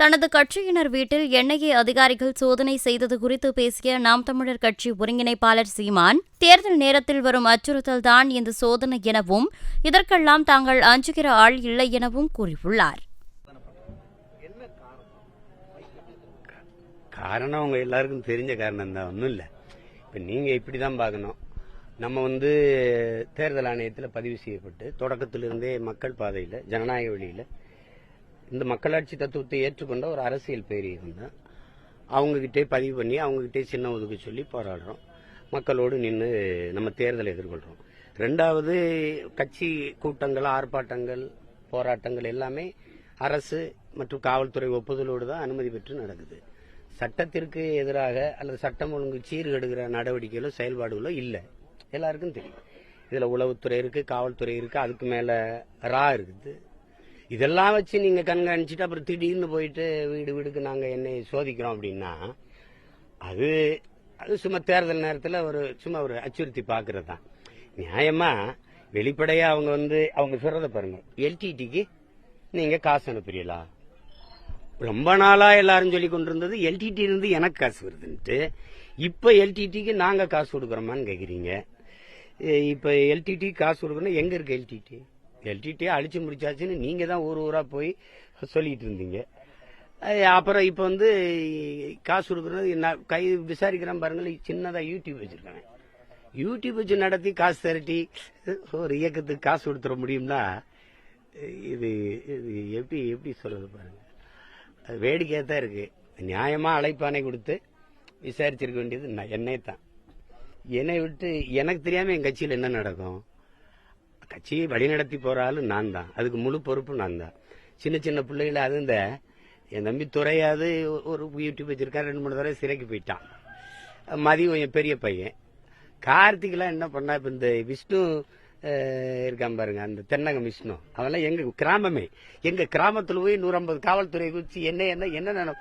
தனது கட்சியினர் வீட்டில் என்ஐஏ அதிகாரிகள் சோதனை செய்தது குறித்து பேசிய நாம் தமிழர் கட்சி ஒருங்கிணைப்பாளர் சீமான், தேர்தல் நேரத்தில் வரும் அச்சுறுத்தல்தான் இந்த சோதனை எனவும், இதற்கெல்லாம் தாங்கள் அஞ்சுகிற ஆள் இல்லை எனவும் கூறியுள்ளார். காரணம் உங்க எல்லாருக்கும் தெரிஞ்ச காரணம் தான், ஒன்றும் இல்லை. இப்போ நீங்க இப்படிதான் பார்க்கணும். நம்ம தேர்தல் ஆணையத்தில் பதிவு செய்யப்பட்டு தொடக்கத்திலிருந்தே மக்கள் பாதையில் ஜனநாயக வழியில் இந்த மக்களாட்சி தத்துவத்தை ஏற்றுக்கொண்ட ஒரு அரசியல் பேரியகம் தான். அவங்ககிட்டே பதிவு பண்ணி அவங்ககிட்டே சின்ன ஒதுக்க சொல்லி போராடுறோம். மக்களோடு நின்று நம்ம தேர்தலை எதிர்கொள்றோம். ரெண்டாவது, கட்சி கூட்டங்கள், ஆர்ப்பாட்டங்கள், போராட்டங்கள் எல்லாமே அரசு மற்றும் காவல்துறை ஒப்புதலோடு தான் அனுமதி பெற்று நடக்குது. சட்டத்திற்கு எதிராக அல்லது சட்டம் ஒழுங்கு சீர்கெடுக்கிற நடவடிக்கைகளோ செயல்பாடுகளோ இல்லை, எல்லாருக்கும் தெரியும். இதுல உளவுத்துறை இருக்கு, காவல்துறை இருக்கு, அதுக்கு மேல ரா இருக்குது. இதெல்லாம் வச்சு நீங்க கண்காணிச்சுட்டு அப்புறம் திடீர்னு போயிட்டு வீடு வீடுக்கு நாங்க என்னை சோதிக்கிறோம் அப்படின்னா அது சும்மா தேர்தல் நேரத்தில் சும்மா ஒரு அச்சுறுத்தி பாக்குறது தான். நியாயமா வெளிப்படையா அவங்க சொல்றத பாருங்க. எல்டிடிக்கு நீங்க காசு அனுப்புறீங்களா? ரொம்ப நாளா எல்லாரும் சொல்லி கொண்டிருந்தது எல்டிடி இருந்து எனக்கு காசு வருதுன்ட்டு. இப்ப எல்டிடிக்கு நாங்க காசு கொடுக்கறோமான்னு கேக்குறீங்க. இப்ப எல்டிடி காசு கொடுக்கணும், எங்க இருக்கு எல்டிடி? எல்டிடியை அழிச்சு முடிச்சாச்சுன்னு நீங்க தான் ஊர் ஊரா போய் சொல்லிட்டு இருந்தீங்க. அப்புறம் இப்ப காசு கொடுக்கறது கை விசாரிக்கிறான் பாருங்க. சின்னதா யூடியூப் வச்சிருக்காங்க. யூடியூப் வச்சு நடத்தி காசு திரட்டி ஒரு இயக்கத்துக்கு காசு கொடுத்துட முடியும்னா இது எப்படி எப்படி சொல்றது பாருங்க. அது வேடிக்கையா தான் இருக்கு. நியாயமா அழைப்பானை கொடுத்து விசாரிச்சிருக்க வேண்டியது என்னை தான். என்னை விட்டு எனக்கு தெரியாம என் கட்சியில் என்ன நடக்கும்? கட்சியை வழிநடத்தி போற ஆளு நான் தான். அதுக்கு முழு பொறுப்பு நான் தான். சின்ன சின்ன பிள்ளைகளை என் தம்பி துறையாது ஒரு யூடியூப் வச்சிருக்கான், 2-3 தடவை சிறைக்கு போயிட்டான். மதியம் பெரிய பையன். கார்த்திகெல்லாம் என்ன பண்ணா, இப்ப இந்த விஷ்ணு இருக்கான் பாருங்க, அந்த தென்னகம் விஷ்ணு, அவெல்லாம் எங்க கிராமமே, எங்க கிராமத்துல போய் 150 காவல்துறை குச்சி என்ன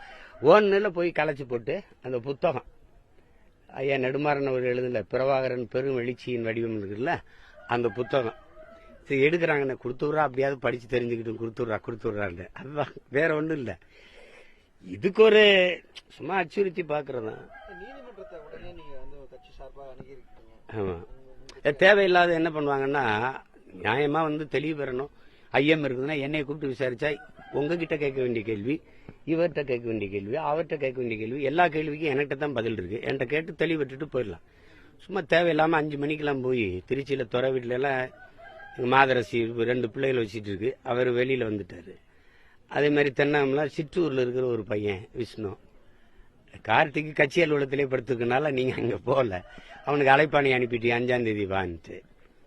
ஒன்னுல போய் களைச்சு போட்டு அந்த புத்தகம் ஐயா நெடுமாறன் அவர் எழுதல பிரபாகரன் பெரும் எழுச்சியின் வடிவம் இருக்குல்ல, அந்த புத்தகம் எடுக்கிறாங்க. கொடுத்துடுறா, அப்படியாவது படிச்சு தெரிஞ்சுக்கிட்டு கொடுத்துடுறாங்க. அதுதான், வேற ஒண்ணும் இல்ல. இதுக்கு ஒரு சும்மா அச்சுறுத்தி பாக்குறதா. ஆமா, தேவையில்லாத என்ன பண்ணுவாங்கன்னா, நியாயமா தெளிவு பெறணும். ஐயம் இருக்குதுன்னா என்னைய கூப்பிட்டு விசாரிச்சா உங்ககிட்ட கேட்க வேண்டிய கேள்வி, இவர்கிட்ட கேட்க வேண்டிய கேள்வி, அவர்கிட்ட கேட்க வேண்டிய கேள்வி, எல்லா கேள்விக்கும் என்கிட்ட தான் பதில் இருக்கு. என்கிட்ட கேட்டு தெளிவு விட்டுட்டு போயிடலாம். சும்மா தேவையில்லாம 5 மணிக்கெல்லாம் போய் திருச்சியில துறை வீட்டுல எல்லாம் மாதரசி 2 பிள்ளைகள் வச்சிட்டு இருக்கு, அவர் வெளியில வந்துட்டாரு. அதே மாதிரி தென்னகம்லாம் சிற்றூர்ல இருக்கிற ஒரு பையன் விஷ்ணு, கார்த்திக்கு கட்சி அலுவலகத்திலே படுத்துக்கனால நீங்க அங்க போகல. அவனுக்கு அழைப்பாணி அனுப்பிட்டு 5ஆம் தேதி வான்ட்டு.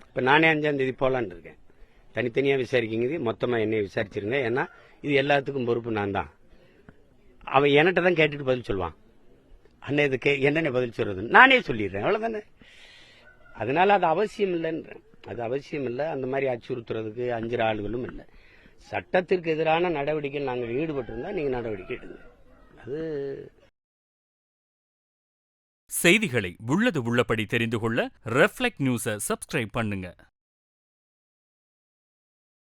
இப்ப நானே 5ஆம் தேதி போலான்னு இருக்கேன். தனித்தனியா விசாரிக்கிங்க, மொத்தமா என்னைய விசாரிச்சிருங்க. ஏன்னா இது எல்லாத்துக்கும் பொறுப்பு நான் தான். அவன் என்கிட்ட தான் கேட்டுட்டு பதில் சொல்லுவான். அண்ணன் இதுக்கு என்னென்ன பதில் சொல்றது நானே சொல்லிடுறேன், அவ்வளவுதானே. அதனால அது அவசியம் இல்லைன்றேன். அது அவசியம் இல்லை. அந்த மாதிரி அச்சுறுத்துறதுக்கு அஞ்சுற ஆளுகளும் இல்லை. சட்டத்திற்கு எதிரான நடவடிக்கையில் நாங்கள் ஈடுபட்டிருந்தா நீங்க நடவடிக்கை எடுங்க. அது செய்திகளை உள்ளது உள்ளபடி தெரிந்து கொள்ள ரெஃப்ளெக்ட் நியூஸை சப்ஸ்கிரைப் பண்ணுங்க.